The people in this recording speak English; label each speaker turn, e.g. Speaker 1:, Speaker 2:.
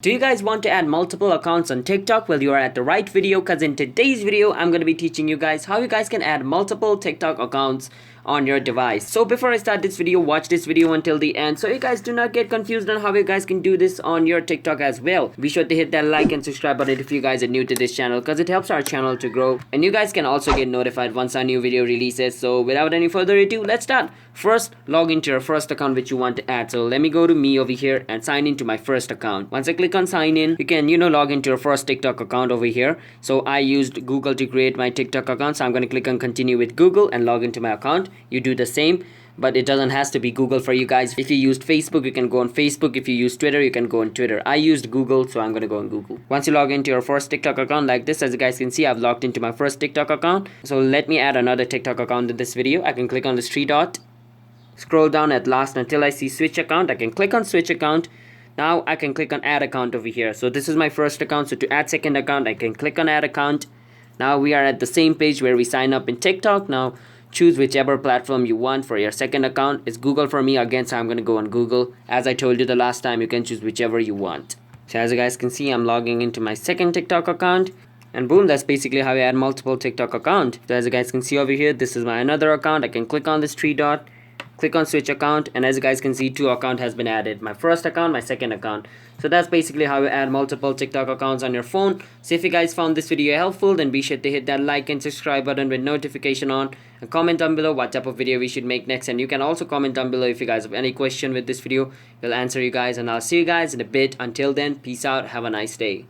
Speaker 1: Do you guys want to add multiple accounts on TikTok? Well, you are at the right video, because in today's video, I'm going to be teaching you guys how you guys can add multiple TikTok accounts on your device. So before I start this video, watch this video until the end so you guys do not get confused on how you guys can do this on your TikTok as well. Be sure to hit that like and subscribe button if you guys are new to this channel, because it helps our channel to grow. And you guys can also get notified once our new video releases. So without any further ado, let's start. First, log into your first account which you want to add. So let me go to me over here and sign into my first account. Once I click on sign in, you can log into your first TikTok account over here. So I used Google to create my TikTok account, so I'm going to click on continue with Google and log into my account. You do the same, but it doesn't has to be Google for you guys. If you used Facebook, you can go on Facebook. If you use Twitter, you can go on Twitter. I used Google, so I'm going to go on Google. Once you log into your first TikTok account like this, as you guys can see, I've logged into my first TikTok account. So let me add another TikTok account in this video. I can click on this three dot, scroll down at last until I see switch account. I can click on switch account. Now I can click on add account over here. So this is my first account. So to add second account, I can click on add account. Now we are at the same page where we sign up in TikTok. Now choose whichever platform you want for your second account. It's Google for me again, so I'm going to go on Google. As I told you the last time, you can choose whichever you want. So as you guys can see, I'm logging into my second TikTok account. And boom, that's basically how you add multiple TikTok account. So as you guys can see over here, this is my another account. I can click on this three dot, click on switch account, and as you guys can see, two account has been added. My first account, my second account. So that's basically how you add multiple TikTok accounts on your phone. So if you guys found this video helpful, then be sure to hit that like and subscribe button with notification on, and comment down below what type of video we should make next. And you can also comment down below if you guys have any question with this video. We'll answer you guys, and I'll see you guys in a bit. Until then, peace out, have a nice day.